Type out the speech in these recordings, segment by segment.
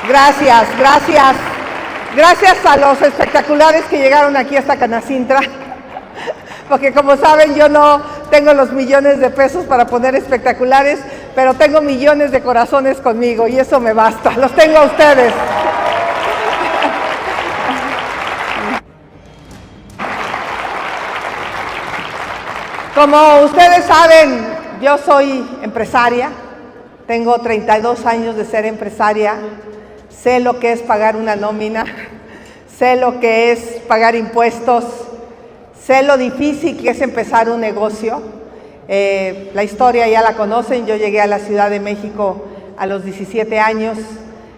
Gracias, gracias. Gracias a los espectaculares que llegaron aquí hasta Canacintra, porque como saben yo no tengo los millones de pesos para poner espectaculares, pero tengo millones de corazones conmigo y eso me basta. Los tengo a ustedes. Como ustedes saben, yo soy empresaria, tengo 32 años de ser empresaria, sé lo que es pagar una nómina, sé lo que es pagar impuestos, sé lo difícil que es empezar un negocio. La historia ya la conocen, yo llegué a la Ciudad de México a los 17 años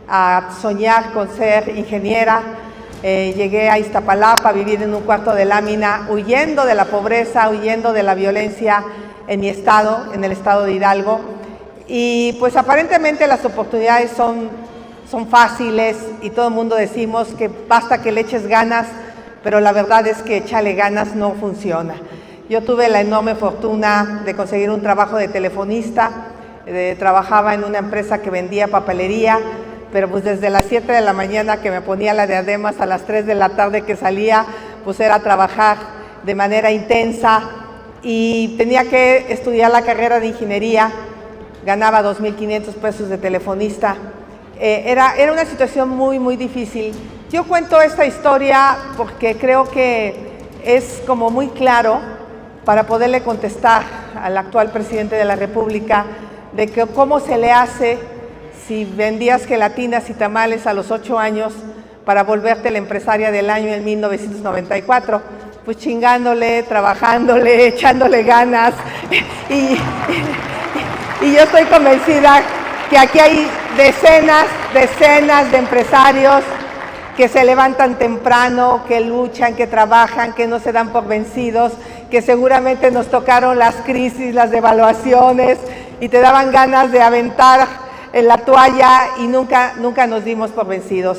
a soñar con ser ingeniera. Llegué a Iztapalapa a vivir en un cuarto de lámina, huyendo de la pobreza, huyendo de la violencia en mi estado, en el estado de Hidalgo. Y pues aparentemente las oportunidades son fáciles y todo el mundo decimos que basta que le eches ganas, pero la verdad es que echarle ganas no funciona. Yo tuve la enorme fortuna de conseguir un trabajo de telefonista, trabajaba en una empresa que vendía papelería, pero pues desde las 7 de la mañana que me ponía la diadema hasta las 3 de la tarde que salía, pues era trabajar de manera intensa y tenía que estudiar la carrera de ingeniería, ganaba 2,500 pesos de telefonista. Era una situación muy difícil. Yo cuento esta historia porque creo que es como muy claro para poderle contestar al actual presidente de la República de que cómo se le hace si vendías gelatinas y tamales a los 8 años para volverte la empresaria del año en 1994, pues chingándole, trabajándole, echándole ganas. Y yo estoy convencida que aquí hay decenas de empresarios que se levantan temprano, que luchan, que trabajan, que no se dan por vencidos, que seguramente nos tocaron las crisis, las devaluaciones y te daban ganas de aventar en la toalla y nunca nos dimos por vencidos.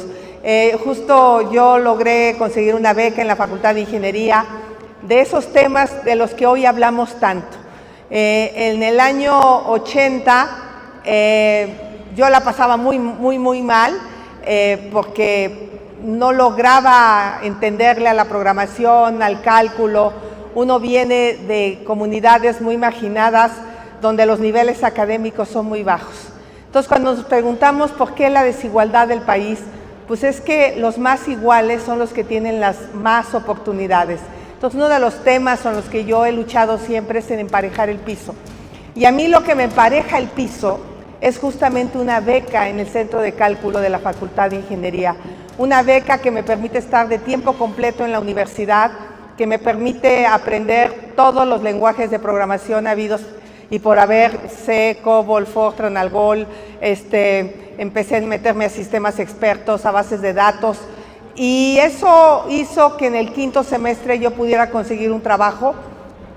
Justo yo logré conseguir una beca en la Facultad de Ingeniería de esos temas de los que hoy hablamos tanto. En el año 80 yo la pasaba muy mal porque no lograba entenderle a la programación, al cálculo. Uno viene de comunidades muy marginadas donde los niveles académicos son muy bajos. Entonces, cuando nos preguntamos por qué la desigualdad del país, pues es que los más iguales son los que tienen las más oportunidades. Entonces, uno de los temas con los que yo he luchado siempre es en emparejar el piso. Y a mí lo que me empareja el piso es justamente una beca en el Centro de Cálculo de la Facultad de Ingeniería. Una beca que me permite estar de tiempo completo en la universidad, que me permite aprender todos los lenguajes de programación habidos y por haber, C, COBOL, Fortran, Algol, empecé a meterme a sistemas expertos, a bases de datos, y eso hizo que en el quinto semestre yo pudiera conseguir un trabajo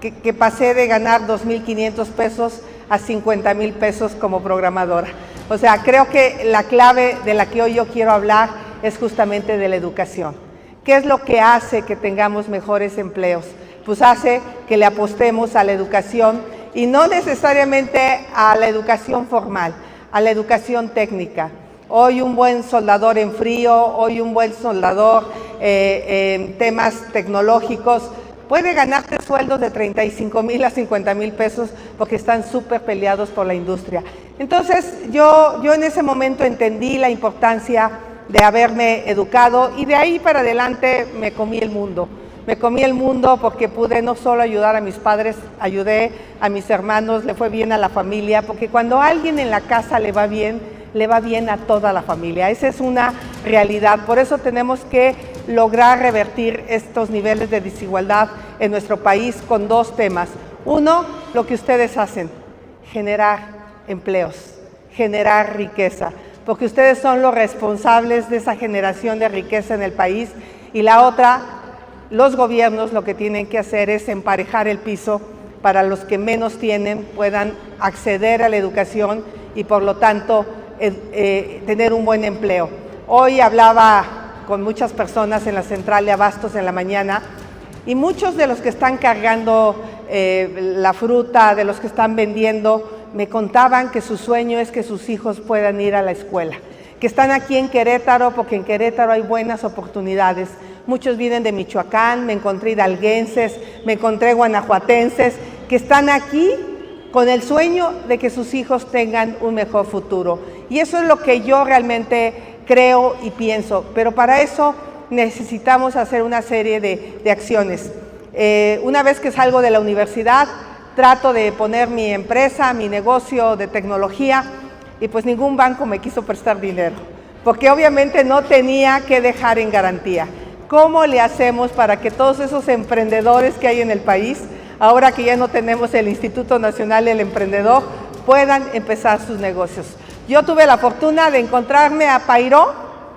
que pasé de ganar 2,500 pesos a 50,000 pesos como programadora. O sea, creo que la clave de la que hoy yo quiero hablar es justamente de la educación. ¿Qué es lo que hace que tengamos mejores empleos? Pues hace que le apostemos a la educación y no necesariamente a la educación formal, a la educación técnica. Hoy un buen soldador en frío, hoy un buen soldador en temas tecnológicos puede ganarte sueldos de 35,000 a 50,000 pesos porque están súper peleados por la industria. Entonces yo en ese momento entendí la importancia de haberme educado y de ahí para adelante me comí el mundo. Me comí el mundo porque pude no solo ayudar a mis padres, ayudé a mis hermanos, le fue bien a la familia, porque cuando a alguien en la casa le va bien a toda la familia. Esa es una realidad. Por eso tenemos que lograr revertir estos niveles de desigualdad en nuestro país con dos temas. Uno, lo que ustedes hacen, generar empleos, generar riqueza, porque ustedes son los responsables de esa generación de riqueza en el país. Y la otra, los gobiernos lo que tienen que hacer es emparejar el piso para los que menos tienen puedan acceder a la educación y por lo tanto tener un buen empleo. Hoy hablaba con muchas personas en la central de abastos en la mañana y muchos de los que están cargando la fruta, de los que están vendiendo, me contaban que su sueño es que sus hijos puedan ir a la escuela, que están aquí en Querétaro, porque en Querétaro hay buenas oportunidades. Muchos vienen de Michoacán, me encontré hidalguenses, me encontré guanajuatenses, que están aquí con el sueño de que sus hijos tengan un mejor futuro. Y eso es lo que yo realmente creo y pienso, pero para eso necesitamos hacer una serie de acciones. Una vez que salgo de la universidad, trato de poner mi empresa, mi negocio de tecnología, y pues ningún banco me quiso prestar dinero, porque obviamente no tenía que dejar en garantía. ¿Cómo le hacemos para que todos esos emprendedores que hay en el país, ahora que ya no tenemos el Instituto Nacional del Emprendedor, puedan empezar sus negocios? Yo tuve la fortuna de encontrarme a Pairó,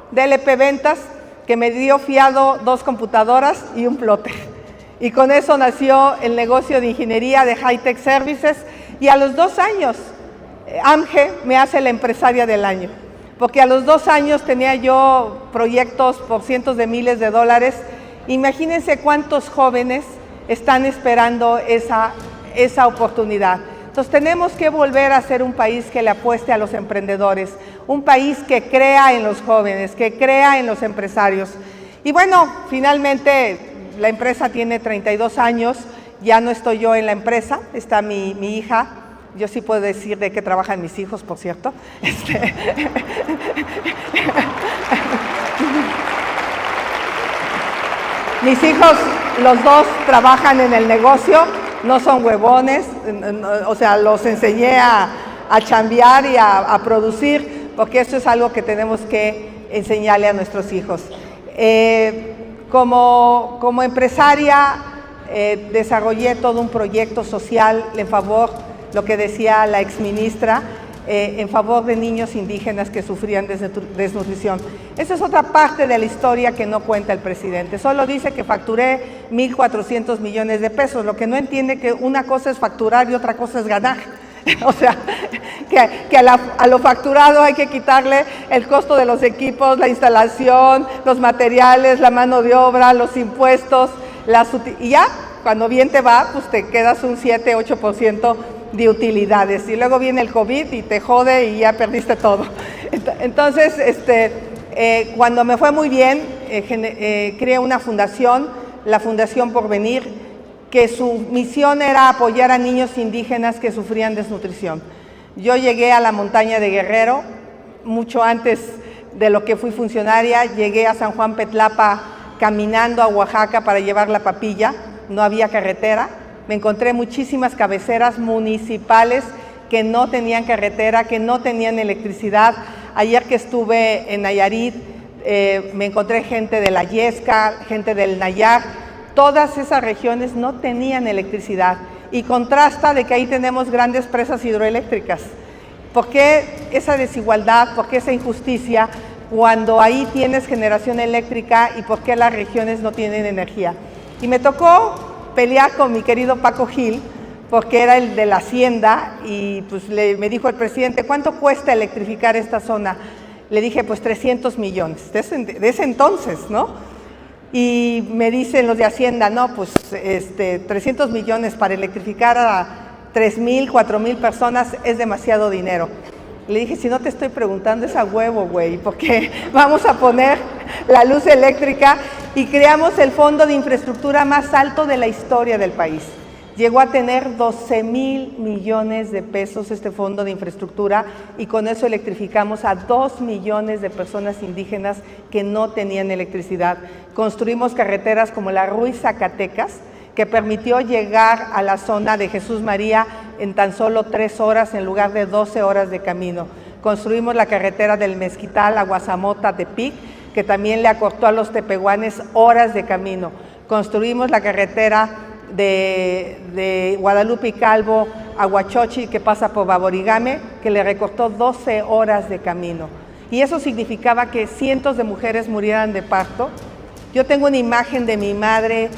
de LP Ventas, que me dio fiado 2 computadoras y un plotter. Y con eso nació el negocio de ingeniería de High Tech Services, y a los 2 años, AMGE me hace la empresaria del año, porque a los 2 años tenía yo proyectos por cientos de miles de dólares. Imagínense cuántos jóvenes están esperando esa oportunidad. Entonces tenemos que volver a ser un país que le apueste a los emprendedores, un país que crea en los jóvenes, que crea en los empresarios. Y bueno, finalmente la empresa tiene 32 años, ya no estoy yo en la empresa, está mi hija. Yo sí puedo decir de qué trabajan mis hijos, por cierto. Mis hijos, los 2 trabajan en el negocio, no son huevones, o sea, los enseñé a chambear y a producir, porque eso es algo que tenemos que enseñarle a nuestros hijos. Como empresaria, desarrollé todo un proyecto social en favor, lo que decía la exministra, en favor de niños indígenas que sufrían desnutrición. Esa es otra parte de la historia que no cuenta el presidente. Solo dice que facturé 1,400 millones de pesos, lo que no entiende que una cosa es facturar y otra cosa es ganar. O sea, que a lo facturado hay que quitarle el costo de los equipos, la instalación, los materiales, la mano de obra, los impuestos, y ya, cuando bien te va, pues te quedas un 7-8% de utilidades, y luego viene el COVID y te jode y ya perdiste todo. Entonces, cuando me fue muy bien, creé una fundación, la Fundación Porvenir, que su misión era apoyar a niños indígenas que sufrían desnutrición. Yo llegué a la montaña de Guerrero, mucho antes de lo que fui funcionaria. Llegué a San Juan Petlapa caminando a Oaxaca para llevar la papilla, no había carretera. Me encontré muchísimas cabeceras municipales que no tenían carretera, que no tenían electricidad. Ayer que estuve en Nayarit, me encontré gente de la Yesca, gente del Nayar. Todas esas regiones no tenían electricidad, y contrasta de que ahí tenemos grandes presas hidroeléctricas. ¿Por qué esa desigualdad? ¿Por qué esa injusticia cuando ahí tienes generación eléctrica, y por qué las regiones no tienen energía? Y me tocó pelear con mi querido Paco Gil, porque era el de la hacienda, y pues me dijo el presidente, ¿cuánto cuesta electrificar esta zona? Le dije, pues 300 millones, de ese entonces, ¿no? Y me dicen los de Hacienda, no, pues 300 millones para electrificar a 3,000, 4,000 personas es demasiado dinero. Le dije, si no te estoy preguntando, es a huevo, güey, porque vamos a poner la luz eléctrica, y creamos el fondo de infraestructura más alto de la historia del país. Llegó a tener 12,000 millones de pesos este fondo de infraestructura, y con eso electrificamos a 2 millones de personas indígenas que no tenían electricidad. Construimos carreteras como la Ruiz-Zacatecas, que permitió llegar a la zona de Jesús María en tan solo 3 horas en lugar de 12 horas de camino. Construimos la carretera del Mezquital a Guazamota-Tepic, que también le acortó a los tepehuanes horas de camino. Construimos la carretera de Guadalupe y Calvo a Huachochi, que pasa por Baborigame, que le recortó 12 horas de camino. Y eso significaba que cientos de mujeres murieran de parto. Yo tengo una imagen de mi madre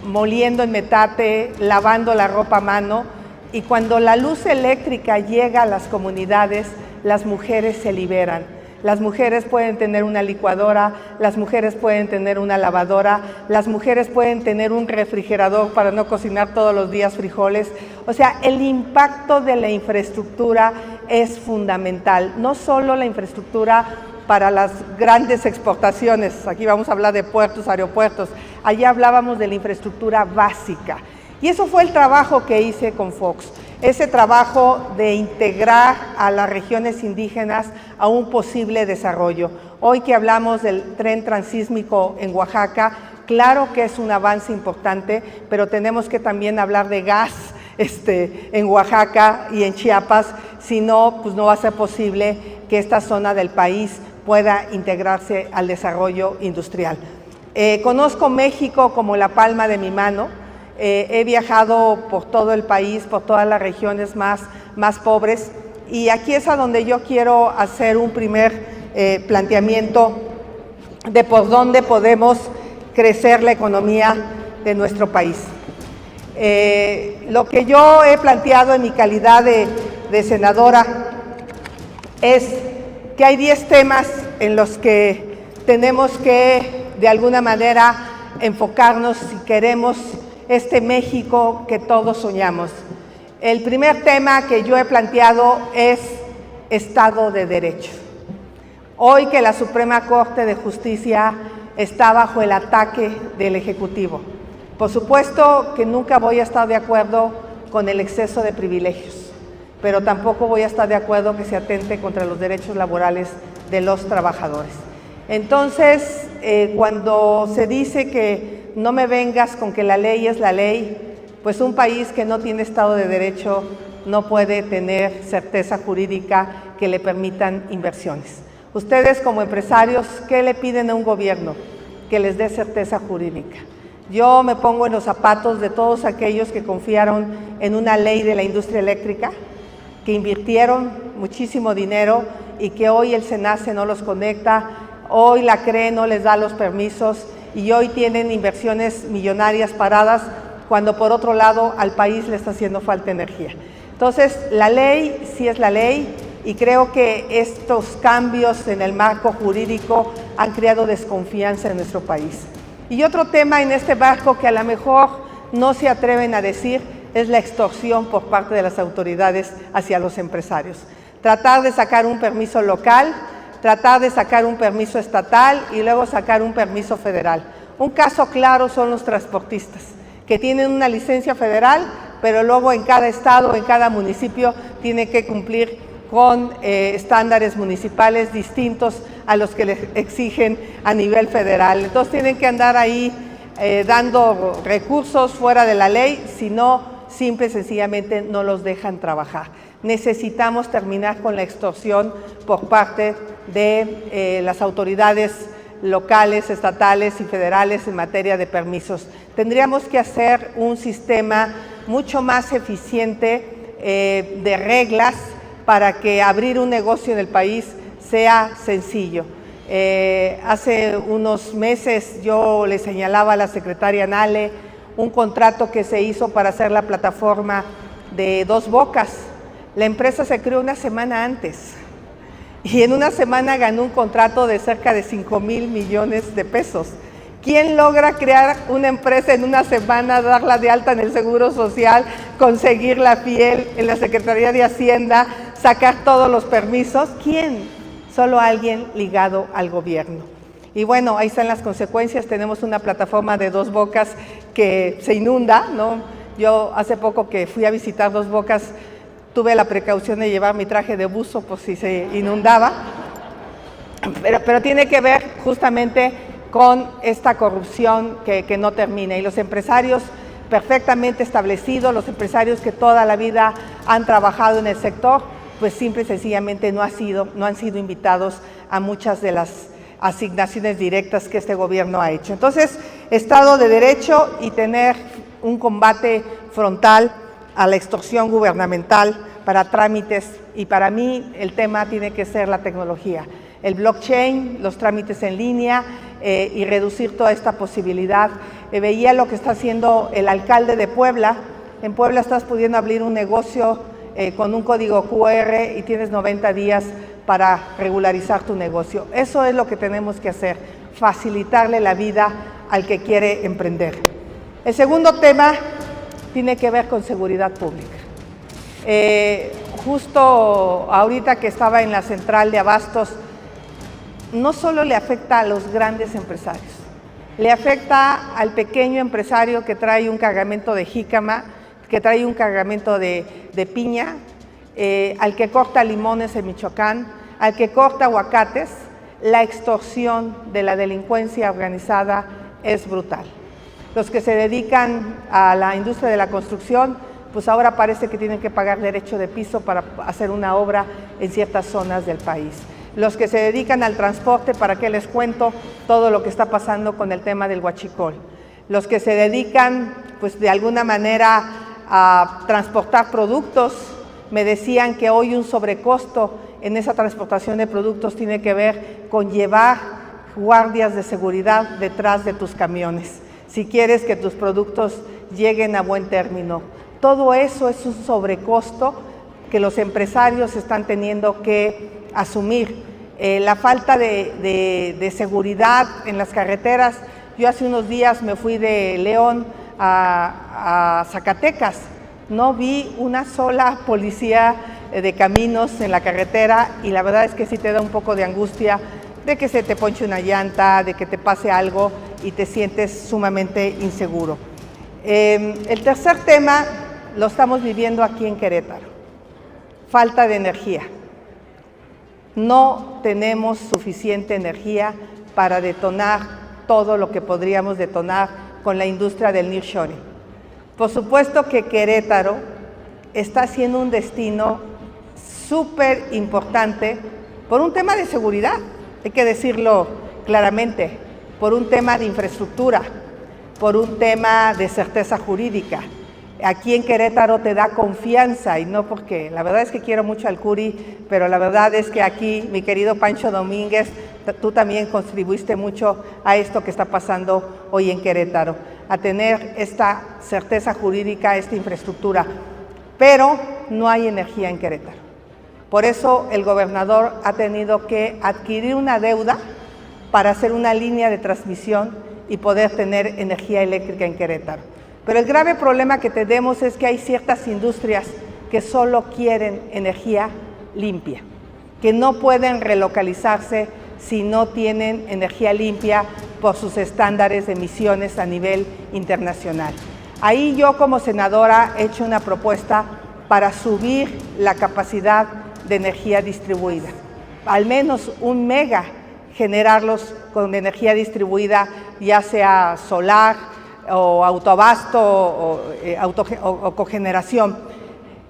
moliendo el metate, lavando la ropa a mano, y cuando la luz eléctrica llega a las comunidades, las mujeres se liberan. Las mujeres pueden tener una licuadora, las mujeres pueden tener una lavadora, las mujeres pueden tener un refrigerador para no cocinar todos los días frijoles. O sea, el impacto de la infraestructura es fundamental, no solo la infraestructura para las grandes exportaciones, aquí vamos a hablar de puertos, aeropuertos, allá hablábamos de la infraestructura básica. Y eso fue el trabajo que hice con Fox, ese trabajo de integrar a las regiones indígenas a un posible desarrollo. Hoy que hablamos del tren transísmico en Oaxaca, claro que es un avance importante, pero tenemos que también hablar de gas en Oaxaca y en Chiapas, si no, pues no va a ser posible que esta zona del país pueda integrarse al desarrollo industrial. Conozco México como la palma de mi mano, he viajado por todo el país, por todas las regiones más pobres, y aquí es a donde yo quiero hacer un primer planteamiento de por dónde podemos crecer la economía de nuestro país. Lo que yo he planteado en mi calidad de senadora es que hay 10 temas en los que tenemos que, de alguna manera, enfocarnos si queremos este México que todos soñamos. El primer tema que yo he planteado es Estado de Derecho. Hoy que la Suprema Corte de Justicia está bajo el ataque del Ejecutivo. Por supuesto que nunca voy a estar de acuerdo con el exceso de privilegios, pero tampoco voy a estar de acuerdo que se atente contra los derechos laborales de los trabajadores. Entonces, cuando se dice que no me vengas con que la ley es la ley, pues un país que no tiene Estado de Derecho no puede tener certeza jurídica que le permitan inversiones. Ustedes como empresarios, ¿qué le piden a un gobierno? Que les dé certeza jurídica. Yo me pongo en los zapatos de todos aquellos que confiaron en una ley de la industria eléctrica, que invirtieron muchísimo dinero y que hoy el SENACE no los conecta, hoy la CRE no les da los permisos y hoy tienen inversiones millonarias paradas, cuando por otro lado al país le está haciendo falta energía. Entonces, la ley sí es la ley, y creo que estos cambios en el marco jurídico han creado desconfianza en nuestro país. Y otro tema en este marco que a lo mejor no se atreven a decir es la extorsión por parte de las autoridades hacia los empresarios. Tratar de sacar un permiso local, tratar de sacar un permiso estatal y luego sacar un permiso federal. Un caso claro son los transportistas, que tienen una licencia federal, pero luego en cada estado, en cada municipio, tiene que cumplir con estándares municipales distintos a los que les exigen a nivel federal. Entonces tienen que andar ahí dando recursos fuera de la ley, si no, simple y sencillamente no los dejan trabajar. Necesitamos terminar con la extorsión por parte de las autoridades locales, estatales y federales en materia de permisos. Tendríamos que hacer un sistema mucho más eficiente de reglas para que abrir un negocio en el país sea sencillo. Hace unos meses yo le señalaba a la secretaria Nale un contrato que se hizo para hacer la plataforma de Dos Bocas. La empresa se creó una semana antes y en una semana ganó un contrato de cerca de 5,000 millones de pesos. ¿Quién logra crear una empresa en una semana, darla de alta en el Seguro Social, conseguir la FIEL en la Secretaría de Hacienda, sacar todos los permisos? ¿Quién? Solo alguien ligado al gobierno. Y bueno, ahí están las consecuencias. Tenemos una plataforma de Dos Bocas que se inunda, ¿no? Yo hace poco que fui a visitar Dos Bocas, tuve la precaución de llevar mi traje de buzo por si se inundaba, pero tiene que ver justamente con esta corrupción que no termina. Y los empresarios perfectamente establecidos, los empresarios que toda la vida han trabajado en el sector, pues simple y sencillamente no han sido invitados a muchas de las asignaciones directas que este gobierno ha hecho. Entonces, Estado de Derecho y tener un combate frontal a la extorsión gubernamental para trámites, y para mí el tema tiene que ser la tecnología, el blockchain, los trámites en línea y reducir toda esta posibilidad. Veía lo que está haciendo el alcalde de Puebla. En Puebla estás pudiendo abrir un negocio con un código QR y tienes 90 días para regularizar tu negocio. Eso es lo que tenemos que hacer, facilitarle la vida al que quiere emprender. El segundo tema tiene que ver con seguridad pública. Justo ahorita que estaba en la central de abastos, no solo le afecta a los grandes empresarios, le afecta al pequeño empresario que trae un cargamento de jícama, que trae un cargamento de piña, al que corta limones en Michoacán, al que corta aguacates. La extorsión de la delincuencia organizada es brutal. Los que se dedican a la industria de la construcción, pues ahora parece que tienen que pagar derecho de piso para hacer una obra en ciertas zonas del país. Los que se dedican al transporte, ¿para qué les cuento todo lo que está pasando con el tema del huachicol? Los que se dedican, pues de alguna manera, a transportar productos, me decían que hoy un sobrecosto en esa transportación de productos tiene que ver con llevar guardias de seguridad detrás de tus camiones, si quieres que tus productos lleguen a buen término. Todo eso es un sobrecosto que los empresarios están teniendo que asumir. La falta de seguridad en las carreteras. Yo hace unos días me fui de León a Zacatecas. No vi una sola policía de caminos en la carretera y la verdad es que sí te da un poco de angustia de que se te ponche una llanta, de que te pase algo y te sientes sumamente inseguro. El tercer tema lo estamos viviendo aquí en Querétaro. Falta de energía. No tenemos suficiente energía para detonar todo lo que podríamos detonar con la industria del nearshoring. Por supuesto que Querétaro está siendo un destino súper importante por un tema de seguridad, hay que decirlo claramente, por un tema de infraestructura, por un tema de certeza jurídica. Aquí en Querétaro te da confianza, y no porque, la verdad es que quiero mucho al Curi, pero la verdad es que aquí, mi querido Pancho Domínguez, tú también contribuiste mucho a esto que está pasando hoy en Querétaro, a tener esta certeza jurídica, esta infraestructura, pero no hay energía en Querétaro. Por eso el gobernador ha tenido que adquirir una deuda para hacer una línea de transmisión y poder tener energía eléctrica en Querétaro. Pero el grave problema que tenemos es que hay ciertas industrias que solo quieren energía limpia, que no pueden relocalizarse si no tienen energía limpia por sus estándares de emisiones a nivel internacional. Ahí yo como senadora he hecho una propuesta para subir la capacidad de energía distribuida, al menos 1 mega, generarlos con energía distribuida, ya sea solar, o autoabasto o cogeneración.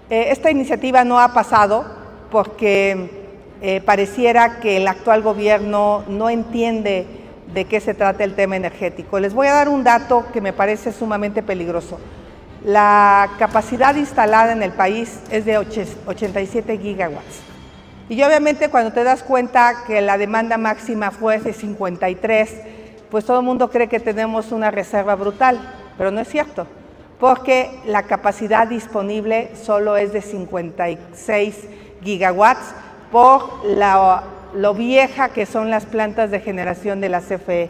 Esta iniciativa no ha pasado porque pareciera que el actual gobierno no entiende de qué se trata el tema energético. Les voy a dar un dato que me parece sumamente peligroso. La capacidad instalada en el país es de 87 gigawatts. Y obviamente cuando te das cuenta que la demanda máxima fue de 53, pues todo el mundo cree que tenemos una reserva brutal, pero no es cierto, porque la capacidad disponible solo es de 56 gigawatts por lo vieja que son las plantas de generación de la CFE,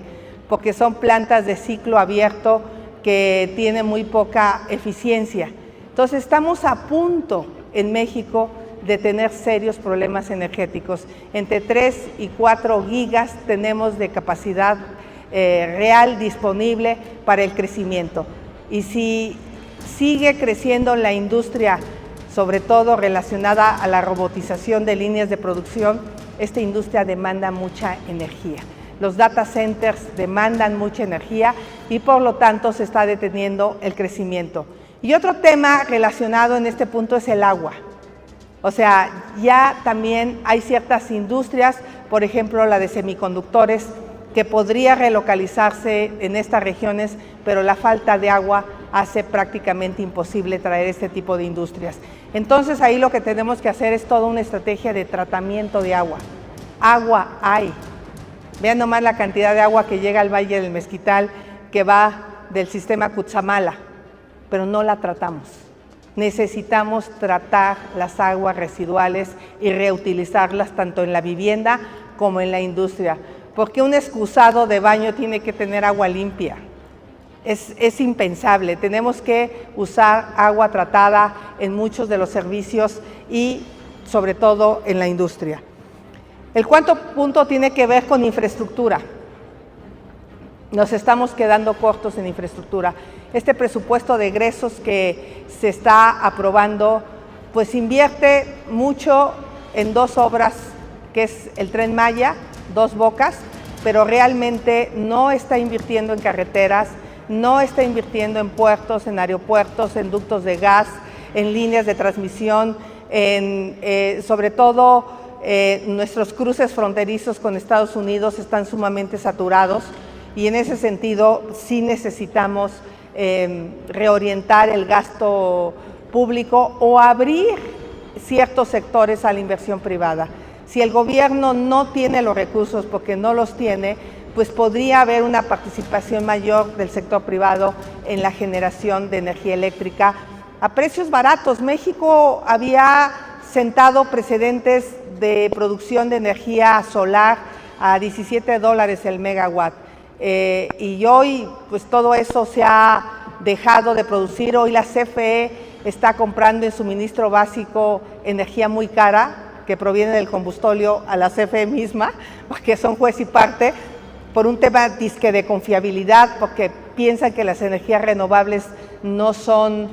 porque son plantas de ciclo abierto que tienen muy poca eficiencia. Entonces estamos a punto en México de tener serios problemas energéticos. Entre 3 y 4 gigas tenemos de capacidad real disponible para el crecimiento. Y si sigue creciendo la industria, sobre todo relacionada a la robotización de líneas de producción, esta industria demanda mucha energía. Los data centers demandan mucha energía y por lo tanto se está deteniendo el crecimiento. Y otro tema relacionado en este punto es el agua. O sea, ya también hay ciertas industrias, por ejemplo la de semiconductores, que podría relocalizarse en estas regiones, pero la falta de agua hace prácticamente imposible traer este tipo de industrias. Entonces ahí lo que tenemos que hacer es toda una estrategia de tratamiento de agua. Agua hay. Vean nomás la cantidad de agua que llega al Valle del Mezquital, que va del sistema Cutzamala, pero no la tratamos. Necesitamos tratar las aguas residuales y reutilizarlas tanto en la vivienda como en la industria. Porque un excusado de baño tiene que tener agua limpia. es impensable. Tenemos que usar agua tratada en muchos de los servicios y sobre todo en la industria. El cuarto punto tiene que ver con infraestructura. Nos estamos quedando cortos en infraestructura. Este presupuesto de egresos que se está aprobando, pues invierte mucho en dos obras, que es el Tren Maya, Dos Bocas, pero realmente no está invirtiendo en carreteras, no está invirtiendo en puertos, en aeropuertos, en ductos de gas, en líneas de transmisión, sobre todo nuestros cruces fronterizos con Estados Unidos están sumamente saturados y en ese sentido sí necesitamos reorientar el gasto público o abrir ciertos sectores a la inversión privada. Si el gobierno no tiene los recursos, porque no los tiene, pues podría haber una participación mayor del sector privado en la generación de energía eléctrica a precios baratos. México había sentado precedentes de producción de energía solar a $17 el megawatt. Y hoy pues todo eso se ha dejado de producir. Hoy la CFE está comprando en suministro básico energía muy cara que proviene del combustóleo a la CFE misma, porque son juez y parte, por un tema disque de confiabilidad, porque piensan que las energías renovables no son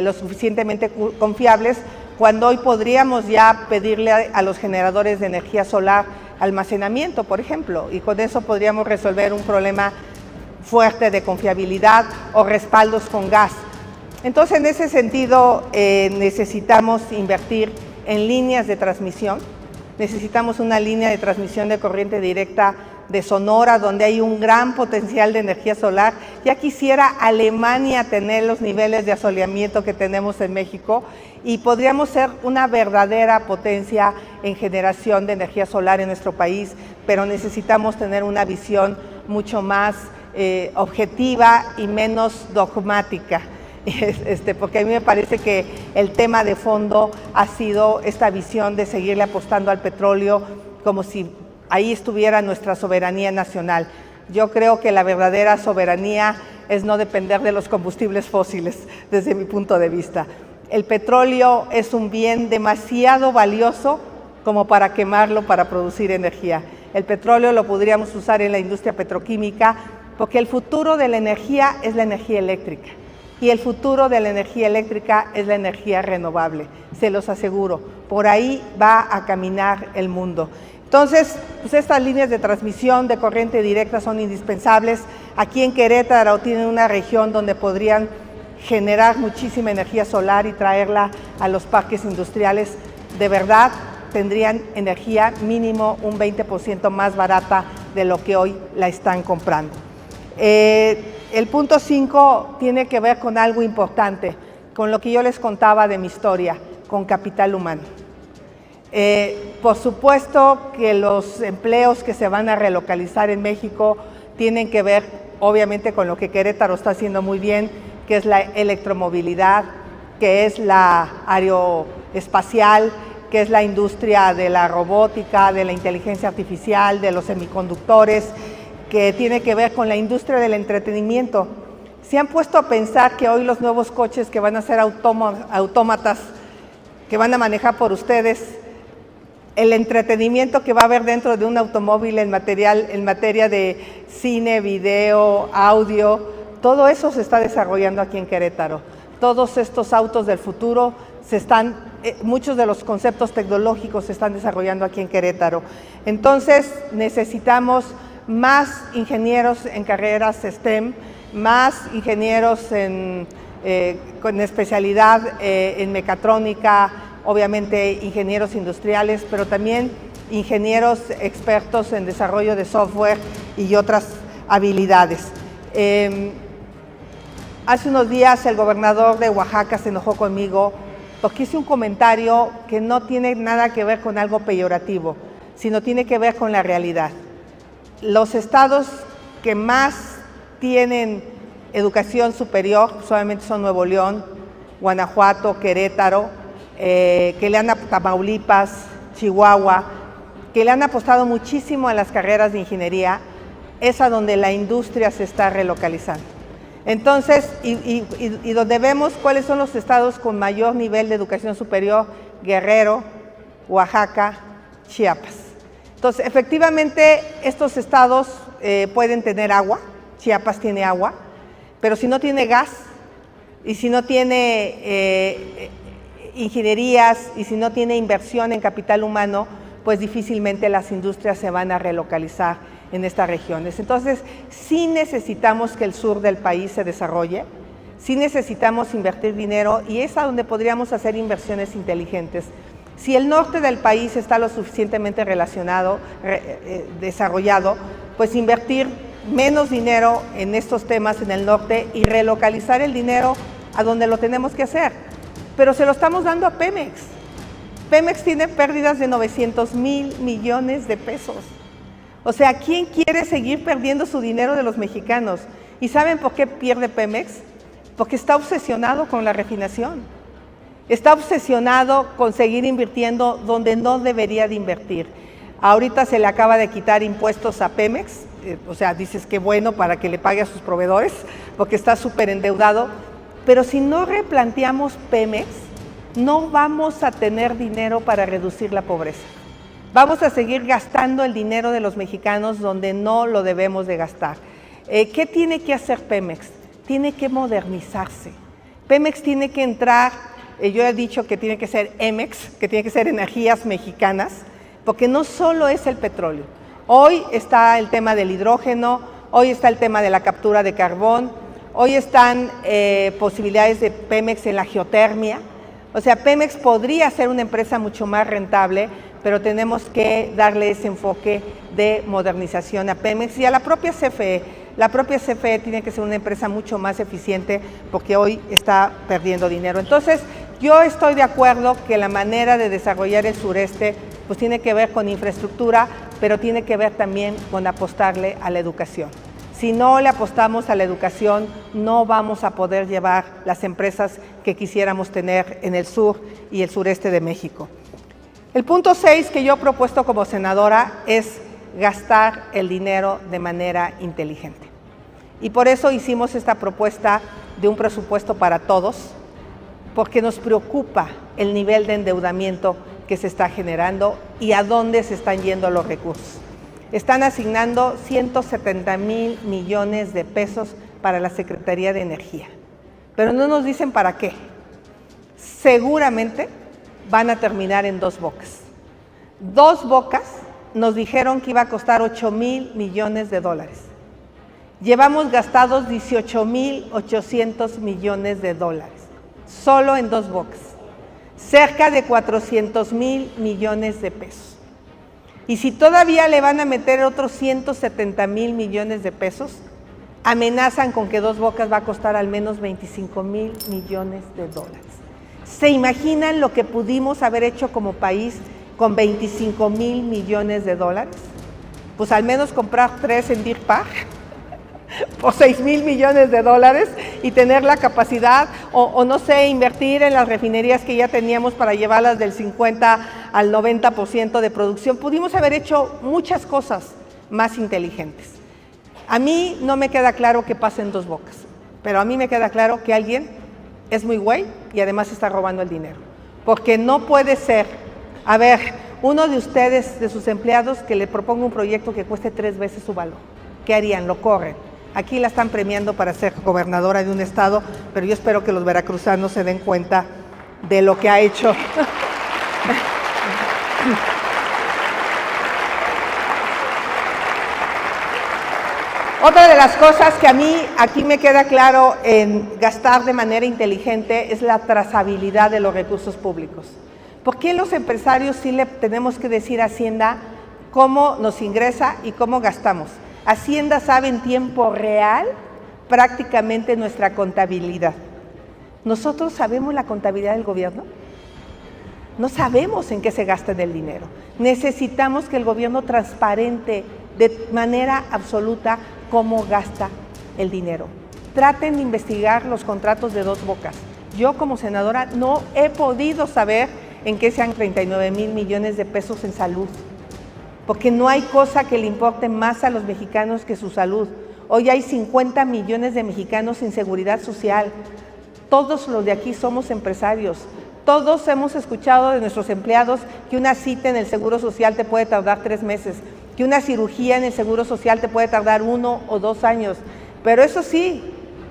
lo suficientemente confiables, cuando hoy podríamos ya pedirle a los generadores de energía solar almacenamiento, por ejemplo, y con eso podríamos resolver un problema fuerte de confiabilidad o respaldos con gas. Entonces, en ese sentido, necesitamos invertir en líneas de transmisión. Necesitamos una línea de transmisión de corriente directa de Sonora, donde hay un gran potencial de energía solar. Ya quisiera Alemania tener los niveles de asoleamiento que tenemos en México y podríamos ser una verdadera potencia en generación de energía solar en nuestro país, pero necesitamos tener una visión mucho más objetiva y menos dogmática. Porque a mí me parece que el tema de fondo ha sido esta visión de seguirle apostando al petróleo como si ahí estuviera nuestra soberanía nacional. Yo creo que la verdadera soberanía es no depender de los combustibles fósiles, desde mi punto de vista. El petróleo es un bien demasiado valioso como para quemarlo para producir energía. El petróleo lo podríamos usar en la industria petroquímica, porque el futuro de la energía es la energía eléctrica. Y el futuro de la energía eléctrica es la energía renovable, se los aseguro. Por ahí va a caminar el mundo. Entonces, pues estas líneas de transmisión de corriente directa son indispensables. Aquí en Querétaro tienen una región donde podrían generar muchísima energía solar y traerla a los parques industriales. De verdad, tendrían energía mínimo un 20% más barata de lo que hoy la están comprando. El punto 5 tiene que ver con algo importante, con lo que yo les contaba de mi historia, con capital humano. Por supuesto que los empleos que se van a relocalizar en México tienen que ver, obviamente, con lo que Querétaro está haciendo muy bien, que es la electromovilidad, que es la aeroespacial, que es la industria de la robótica, de la inteligencia artificial, de los semiconductores, que tiene que ver con la industria del entretenimiento. ¿Se han puesto a pensar que hoy los nuevos coches que van a ser autómatas, que van a manejar por ustedes, el entretenimiento que va a haber dentro de un automóvil en materia de cine, video, audio, todo eso se está desarrollando aquí en Querétaro? Todos estos autos del futuro muchos de los conceptos tecnológicos se están desarrollando aquí en Querétaro. Entonces necesitamos más ingenieros en carreras STEM, más ingenieros con especialidad en mecatrónica, obviamente ingenieros industriales, pero también ingenieros expertos en desarrollo de software y otras habilidades. Hace unos días el gobernador de Oaxaca se enojó conmigo porque hice un comentario que no tiene nada que ver con algo peyorativo, sino tiene que ver con la realidad. Los estados que más tienen educación superior solamente son Nuevo León, Guanajuato, Querétaro, Tamaulipas, Chihuahua, que le han apostado muchísimo a las carreras de ingeniería. Es a donde la industria se está relocalizando. Entonces, y donde vemos cuáles son los estados con mayor nivel de educación superior: Guerrero, Oaxaca, Chiapas. Entonces, efectivamente, estos estados pueden tener agua. Chiapas tiene agua, pero si no tiene gas, y si no tiene ingenierías, y si no tiene inversión en capital humano, pues difícilmente las industrias se van a relocalizar en estas regiones. Entonces, sí necesitamos que el sur del país se desarrolle, sí necesitamos invertir dinero, y es a donde podríamos hacer inversiones inteligentes. Si el norte del país está lo suficientemente desarrollado, pues invertir menos dinero en estos temas en el norte y relocalizar el dinero a donde lo tenemos que hacer. Pero se lo estamos dando a Pemex. Pemex tiene pérdidas de 900,000 millones de pesos. O sea, ¿quién quiere seguir perdiendo su dinero de los mexicanos? ¿Y saben por qué pierde Pemex? Porque está obsesionado con la refinación. Está obsesionado con seguir invirtiendo donde no debería de invertir. Ahorita se le acaba de quitar impuestos a Pemex, o sea, dices que bueno para que le pague a sus proveedores, porque está súper endeudado. Pero si no replanteamos Pemex, no vamos a tener dinero para reducir la pobreza. Vamos a seguir gastando el dinero de los mexicanos donde no lo debemos de gastar. ¿Qué tiene que hacer Pemex? Tiene que modernizarse. Pemex tiene que entrar, yo he dicho que tiene que ser EMEX, que tiene que ser energías mexicanas, porque no solo es el petróleo. Hoy está el tema del hidrógeno, hoy está el tema de la captura de carbón, hoy están posibilidades de Pemex en la geotermia. O sea, Pemex podría ser una empresa mucho más rentable, pero tenemos que darle ese enfoque de modernización a Pemex y a la propia CFE. La propia CFE tiene que ser una empresa mucho más eficiente porque hoy está perdiendo dinero. Entonces, yo estoy de acuerdo que la manera de desarrollar el sureste pues tiene que ver con infraestructura, pero tiene que ver también con apostarle a la educación. Si no le apostamos a la educación, no vamos a poder llevar las empresas que quisiéramos tener en el sur y el sureste de México. El punto 6 que yo he propuesto como senadora es gastar el dinero de manera inteligente. Y por eso hicimos esta propuesta de un presupuesto para todos, porque nos preocupa el nivel de endeudamiento que se está generando y a dónde se están yendo los recursos. Están asignando 170,000 millones de pesos para la Secretaría de Energía, pero no nos dicen para qué. Seguramente van a terminar en Dos Bocas. Dos Bocas nos dijeron que iba a costar 8,000 millones de dólares. Llevamos gastados 18,800 millones de dólares, solo en Dos Bocas. Cerca de 400,000 millones de pesos. Y si todavía le van a meter otros 170,000 millones de pesos, amenazan con que Dos Bocas va a costar al menos 25,000 millones de dólares. ¿Se imaginan lo que pudimos haber hecho como país con 25,000 millones de dólares? Pues al menos comprar 3 en Deer Park por 6,000 millones de dólares y tener la capacidad, o no sé, invertir en las refinerías que ya teníamos para llevarlas del 50 al 90% de producción. Pudimos haber hecho muchas cosas más inteligentes. A mí no me queda claro qué pasa en Dos Bocas, pero a mí me queda claro que alguien es muy güey y además está robando el dinero. Porque no puede ser, a ver, uno de ustedes, de sus empleados, que le proponga un proyecto que cueste 3 veces su valor. ¿Qué harían? Lo corren. Aquí la están premiando para ser gobernadora de un estado, pero yo espero que los veracruzanos se den cuenta de lo que ha hecho. Otra de las cosas que a mí aquí me queda claro en gastar de manera inteligente es la trazabilidad de los recursos públicos. ¿Por qué los empresarios sí le tenemos que decir a Hacienda cómo nos ingresa y cómo gastamos? Hacienda sabe en tiempo real prácticamente nuestra contabilidad. ¿Nosotros sabemos la contabilidad del gobierno? No sabemos en qué se gasta el dinero. Necesitamos que el gobierno transparente de manera absoluta cómo gasta el dinero. Traten de investigar los contratos de Dos Bocas. Yo como senadora no he podido saber en qué sean 39,000 millones de pesos en salud, porque no hay cosa que le importe más a los mexicanos que su salud. Hoy hay 50 millones de mexicanos sin seguridad social. Todos los de aquí somos empresarios. Todos hemos escuchado de nuestros empleados que una cita en el Seguro Social te puede tardar 3 meses, que una cirugía en el Seguro Social te puede tardar 1 o 2 años. Pero eso sí,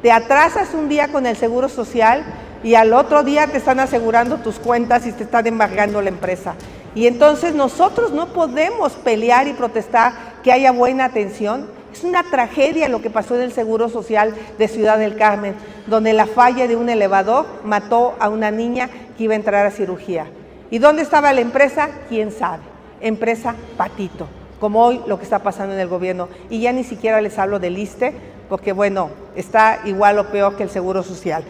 te atrasas un día con el Seguro Social y al otro día te están asegurando tus cuentas y te están embargando la empresa. Y entonces nosotros no podemos pelear y protestar que haya buena atención. Es una tragedia lo que pasó en el Seguro Social de Ciudad del Carmen, donde la falla de un elevador mató a una niña que iba a entrar a cirugía. ¿Y dónde estaba la empresa? ¿Quién sabe? Empresa patito, como hoy lo que está pasando en el gobierno. Y ya ni siquiera les hablo del ISSSTE, porque bueno, está igual o peor que el Seguro Social.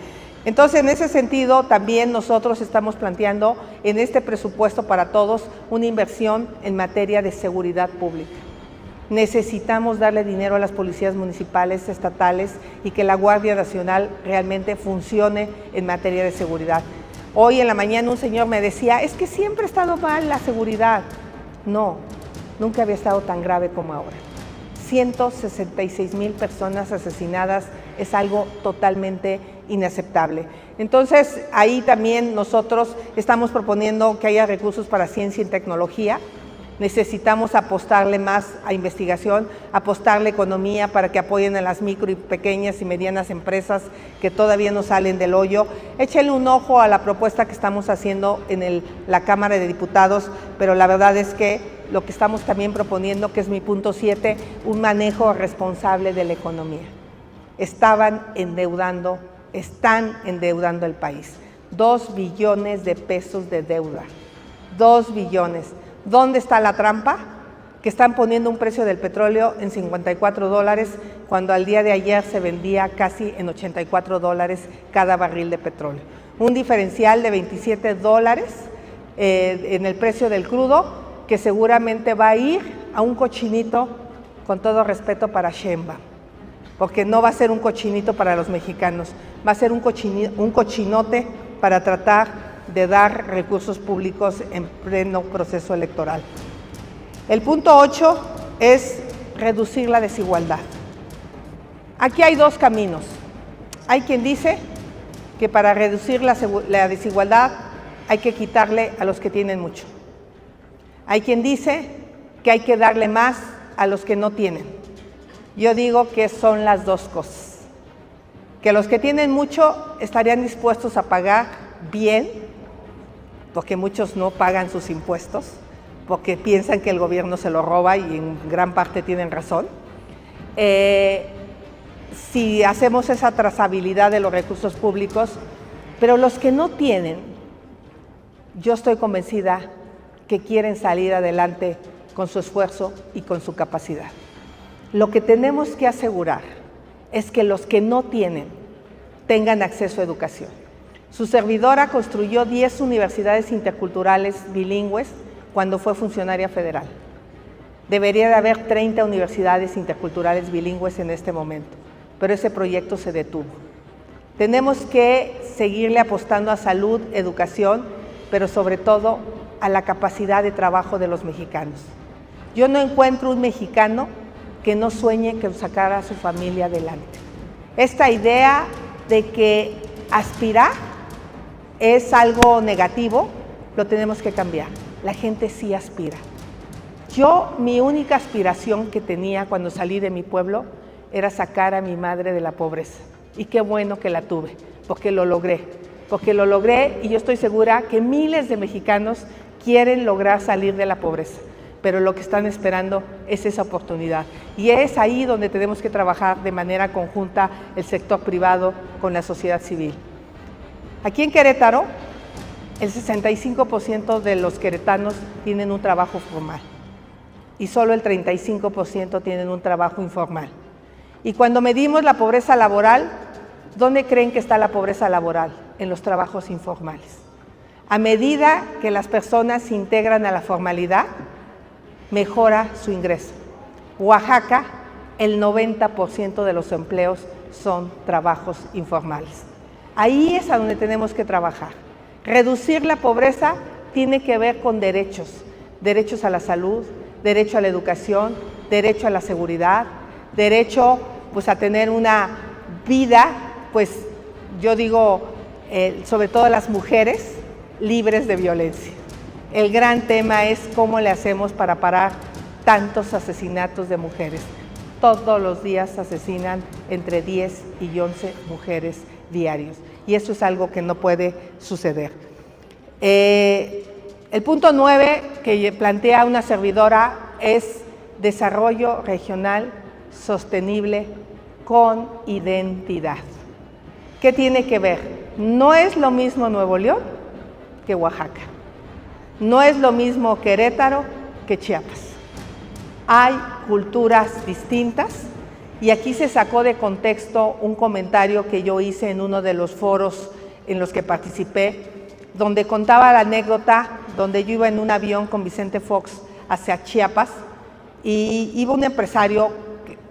Entonces, en ese sentido, también nosotros estamos planteando en este presupuesto para todos una inversión en materia de seguridad pública. Necesitamos darle dinero a las policías municipales, estatales y que la Guardia Nacional realmente funcione en materia de seguridad. Hoy en la mañana un señor me decía, es que siempre ha estado mal la seguridad. No, nunca había estado tan grave como ahora. 166,000 personas asesinadas es algo totalmente inaceptable. Entonces, ahí también nosotros estamos proponiendo que haya recursos para ciencia y tecnología. Necesitamos apostarle más a investigación, apostarle a economía para que apoyen a las micro y pequeñas y medianas empresas que todavía no salen del hoyo. Échenle un ojo a la propuesta que estamos haciendo en la Cámara de Diputados, pero la verdad es que lo que estamos también proponiendo, que es mi punto 7, un manejo responsable de la economía. Están endeudando el país. 2 billones de pesos de deuda. 2 billones. ¿Dónde está la trampa? Que están poniendo un precio del petróleo en $54, cuando al día de ayer se vendía casi en $84 cada barril de petróleo. Un diferencial de $27 en el precio del crudo, que seguramente va a ir a un cochinito, con todo respeto para Sheinbaum, porque no va a ser un cochinito para los mexicanos, va a ser un cochinote para tratar de dar recursos públicos en pleno proceso electoral. El punto 8 es reducir la desigualdad. Aquí hay 2 caminos. Hay quien dice que para reducir la desigualdad hay que quitarle a los que tienen mucho. Hay quien dice que hay que darle más a los que no tienen. Yo digo que son las 2 cosas. Que los que tienen mucho estarían dispuestos a pagar bien, porque muchos no pagan sus impuestos, porque piensan que el gobierno se lo roba y en gran parte tienen razón. Si hacemos esa trazabilidad de los recursos públicos, pero los que no tienen, yo estoy convencida que quieren salir adelante con su esfuerzo y con su capacidad. Lo que tenemos que asegurar es que los que no tienen tengan acceso a educación. Su servidora construyó 10 universidades interculturales bilingües cuando fue funcionaria federal. Debería de haber 30 universidades interculturales bilingües en este momento, pero ese proyecto se detuvo. Tenemos que seguirle apostando a salud, educación, pero sobre todo a la capacidad de trabajo de los mexicanos. Yo no encuentro un mexicano que no sueñe con sacar a su familia adelante. Esta idea de que aspirar es algo negativo, lo tenemos que cambiar. La gente sí aspira. Yo, mi única aspiración que tenía cuando salí de mi pueblo era sacar a mi madre de la pobreza. Y qué bueno que la tuve, porque lo logré. Y yo estoy segura que miles de mexicanos quieren lograr salir de la pobreza, pero lo que están esperando es esa oportunidad. Y es ahí donde tenemos que trabajar de manera conjunta el sector privado con la sociedad civil. Aquí en Querétaro, el 65% de los queretanos tienen un trabajo formal y solo el 35% tienen un trabajo informal. Y cuando medimos la pobreza laboral, ¿dónde creen que está la pobreza laboral? En los trabajos informales. A medida que las personas se integran a la formalidad, mejora su ingreso. Oaxaca, el 90% de los empleos son trabajos informales. Ahí es a donde tenemos que trabajar. Reducir la pobreza tiene que ver con derechos. Derechos a la salud, derecho a la educación, derecho a la seguridad, derecho pues a tener una vida, pues yo digo, sobre todo las mujeres, libres de violencia. El gran tema es cómo le hacemos para parar tantos asesinatos de mujeres. Todos los días asesinan entre 10 y 11 mujeres diarios. Y eso es algo que no puede suceder. El punto 9 que plantea una servidora es desarrollo regional sostenible con identidad. ¿Qué tiene que ver? No es lo mismo Nuevo León que Oaxaca. No es lo mismo Querétaro que Chiapas. Hay culturas distintas y aquí se sacó de contexto un comentario que yo hice en uno de los foros en los que participé, donde contaba la anécdota donde yo iba en un avión con Vicente Fox hacia Chiapas y iba un empresario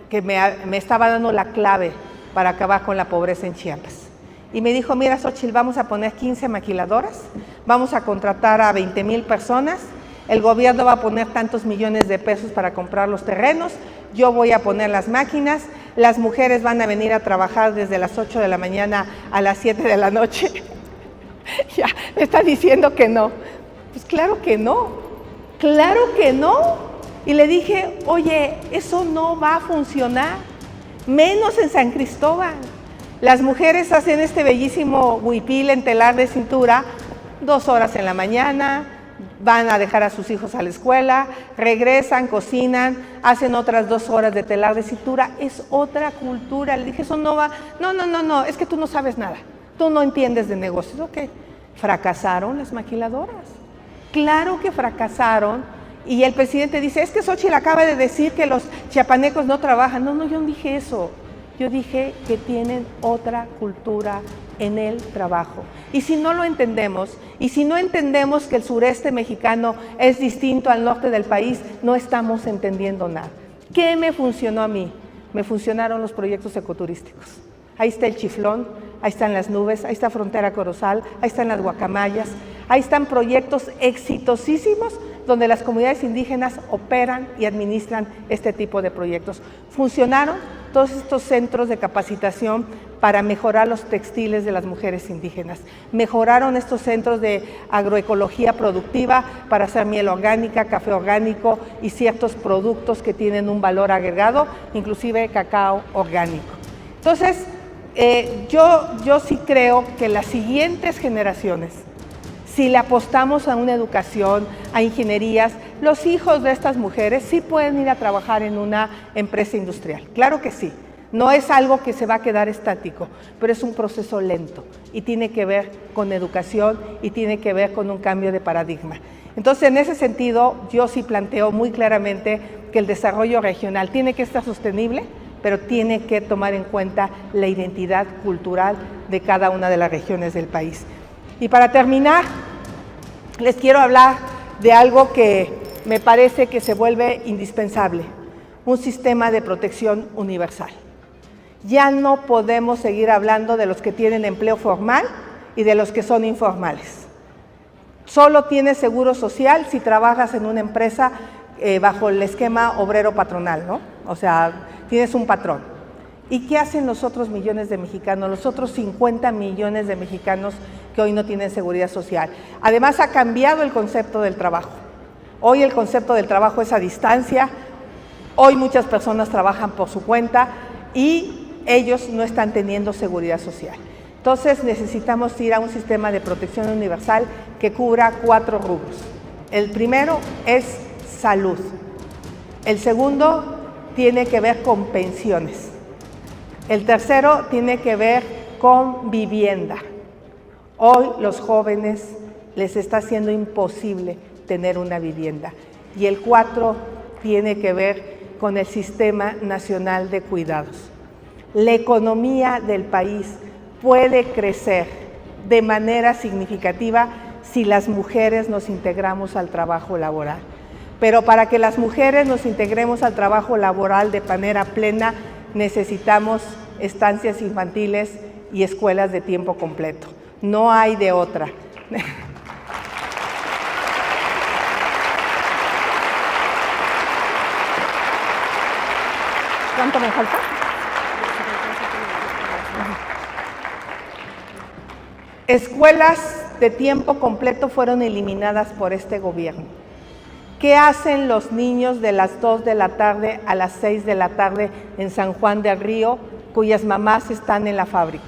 que me estaba dando la clave para acabar con la pobreza en Chiapas. Y me dijo, mira, Xochitl, vamos a poner 15 maquiladoras, vamos a contratar a 20,000 personas, el gobierno va a poner tantos millones de pesos para comprar los terrenos, yo voy a poner las máquinas, las mujeres van a venir a trabajar desde las 8 de la mañana a las 7 de la noche. Ya, me está diciendo que no. Pues claro que no, claro que no. Y le dije, oye, eso no va a funcionar, menos en San Cristóbal. Las mujeres hacen este bellísimo huipil en telar de cintura 2 horas en la mañana, van a dejar a sus hijos a la escuela, regresan, cocinan, hacen otras 2 horas de telar de cintura. Es otra cultura. Le dije, eso no va, no, es que tú no sabes nada, tú no entiendes de negocios. Ok, fracasaron las maquiladoras, claro que fracasaron. Y el presidente dice, es que Xochitl acaba de decir que los chiapanecos no trabajan. No, yo no dije eso. Yo dije que tienen otra cultura en el trabajo. Y si no lo entendemos, y si no entendemos que el sureste mexicano es distinto al norte del país, no estamos entendiendo nada. ¿Qué me funcionó a mí? Me funcionaron los proyectos ecoturísticos. Ahí está el Chiflón, ahí están las nubes, ahí está Frontera Corozal, ahí están las guacamayas, ahí están proyectos exitosísimos donde las comunidades indígenas operan y administran este tipo de proyectos. Funcionaron todos estos centros de capacitación para mejorar los textiles de las mujeres indígenas. Mejoraron estos centros de agroecología productiva para hacer miel orgánica, café orgánico y ciertos productos que tienen un valor agregado, inclusive cacao orgánico. Entonces, yo sí creo que las siguientes generaciones, si le apostamos a una educación, a ingenierías, los hijos de estas mujeres sí pueden ir a trabajar en una empresa industrial. Claro que sí. No es algo que se va a quedar estático, pero es un proceso lento y tiene que ver con educación y tiene que ver con un cambio de paradigma. Entonces, en ese sentido, yo sí planteo muy claramente que el desarrollo regional tiene que estar sostenible, pero tiene que tomar en cuenta la identidad cultural de cada una de las regiones del país. Y para terminar, les quiero hablar de algo que me parece que se vuelve indispensable, un sistema de protección universal. Ya no podemos seguir hablando de los que tienen empleo formal y de los que son informales. Solo tienes seguro social si trabajas en una empresa bajo el esquema obrero patronal, ¿no? O sea, tienes un patrón. ¿Y qué hacen los otros millones de mexicanos, los otros 50 millones de mexicanos que hoy no tienen seguridad social? Además, ha cambiado el concepto del trabajo. Hoy el concepto del trabajo es a distancia, hoy muchas personas trabajan por su cuenta y ellos no están teniendo seguridad social. Entonces necesitamos ir a un sistema de protección universal que cubra 4 rubros. El primero es salud. El segundo tiene que ver con pensiones. El tercero tiene que ver con vivienda. Hoy los jóvenes les está siendo imposible tener una vivienda. Y el 4 tiene que ver con el Sistema Nacional de Cuidados. La economía del país puede crecer de manera significativa si las mujeres nos integramos al trabajo laboral. Pero para que las mujeres nos integremos al trabajo laboral de manera plena, necesitamos estancias infantiles y escuelas de tiempo completo. No hay de otra. ¿Cuánto me falta? escuelas de tiempo completo fueron eliminadas por este gobierno. ¿Qué hacen los niños de las 2 de la tarde a las 6 de la tarde en San Juan del Río, cuyas mamás están en la fábrica?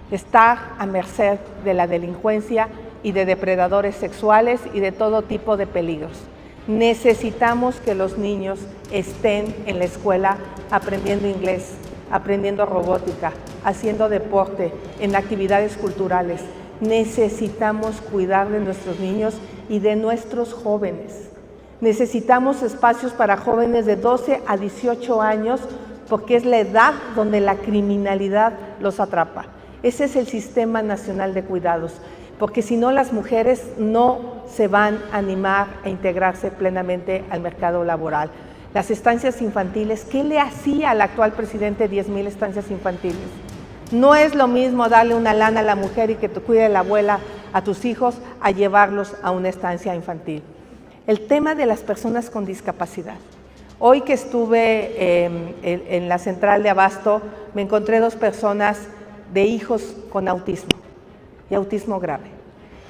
Estar a merced de la delincuencia y de depredadores sexuales y de todo tipo de peligros. Necesitamos que los niños estén en la escuela aprendiendo inglés, aprendiendo robótica, haciendo deporte, en actividades culturales. Necesitamos cuidar de nuestros niños y de nuestros jóvenes. Necesitamos espacios para jóvenes de 12 a 18 años porque es la edad donde la criminalidad los atrapa. Ese es el Sistema Nacional de Cuidados, porque si no las mujeres no se van a animar a integrarse plenamente al mercado laboral. Las estancias infantiles, ¿qué le hacía al actual presidente 10,000 estancias infantiles? No es lo mismo darle una lana a la mujer y que te cuide la abuela a tus hijos a llevarlos a una estancia infantil. El tema de las personas con discapacidad. Hoy que estuve en la central de Abasto, me encontré 2 personas de hijos con autismo y autismo grave.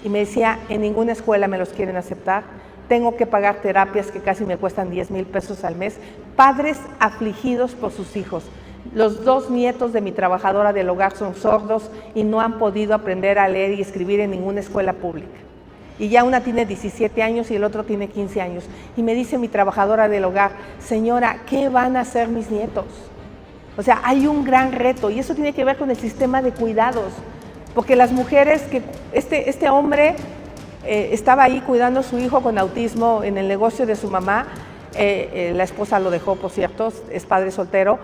Y me decía, en ninguna escuela me los quieren aceptar, tengo que pagar terapias que casi me cuestan 10,000 pesos al mes, padres afligidos por sus hijos. Los 2 nietos de mi trabajadora del hogar son sordos y no han podido aprender a leer y escribir en ninguna escuela pública. Y ya una tiene 17 años y el otro tiene 15 años. Y me dice mi trabajadora del hogar, señora, ¿qué van a hacer mis nietos? O sea, hay un gran reto y eso tiene que ver con el sistema de cuidados. Porque las mujeres, que este hombre estaba ahí cuidando a su hijo con autismo en el negocio de su mamá, la esposa lo dejó, por cierto, es padre soltero,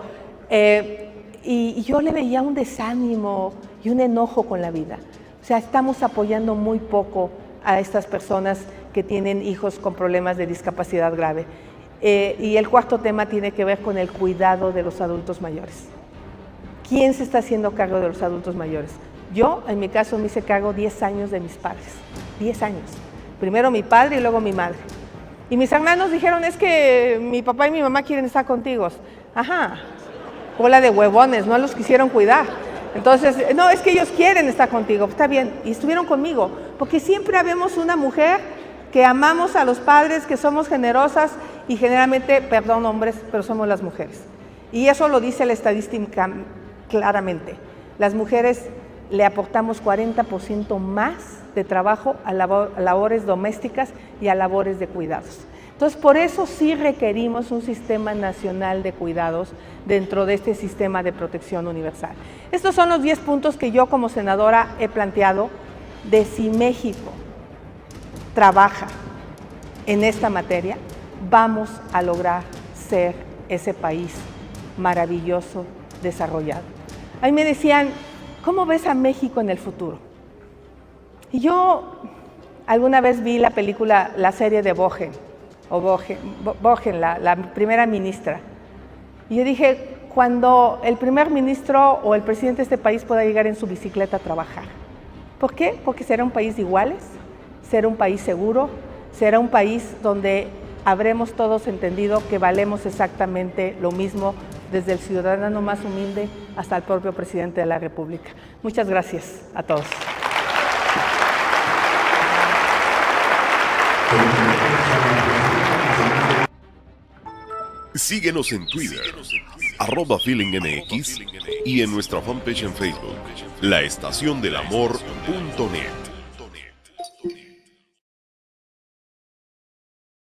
y yo le veía un desánimo y un enojo con la vida. O sea, estamos apoyando muy poco a estas personas que tienen hijos con problemas de discapacidad grave. Y el cuarto tema tiene que ver con el cuidado de los adultos mayores. ¿Quién se está haciendo cargo de los adultos mayores? Yo, en mi caso, me hice cargo 10 años de mis padres. 10 años. Primero mi padre y luego mi madre. Y mis hermanos dijeron, es que mi papá y mi mamá quieren estar contigo. Ajá, bola de huevones, no los quisieron cuidar. Entonces, no, es que ellos quieren estar contigo. Está bien, y estuvieron conmigo. Porque siempre habemos una mujer que amamos a los padres, que somos generosas y generalmente, perdón hombres, pero somos las mujeres. Y eso lo dice la estadística claramente. Las mujeres le aportamos 40% más de trabajo a labores domésticas y a labores de cuidados. Entonces, por eso sí requerimos un sistema nacional de cuidados dentro de este sistema de protección universal. Estos son los 10 puntos que yo como senadora he planteado de si México trabaja en esta materia, vamos a lograr ser ese país maravilloso, desarrollado. A mí me decían, ¿cómo ves a México en el futuro? Y yo alguna vez vi la película, la serie de Borgen, la primera ministra. Y yo dije, cuando el primer ministro o el presidente de este país pueda llegar en su bicicleta a trabajar. ¿Por qué? Porque será un país de iguales, será un país seguro, será un país donde habremos todos entendido que valemos exactamente lo mismo, desde el ciudadano más humilde hasta el propio presidente de la República. Muchas gracias a todos. Síguenos en Twitter, @feelingmx y en nuestra fanpage en Facebook, laestaciondelamor.net.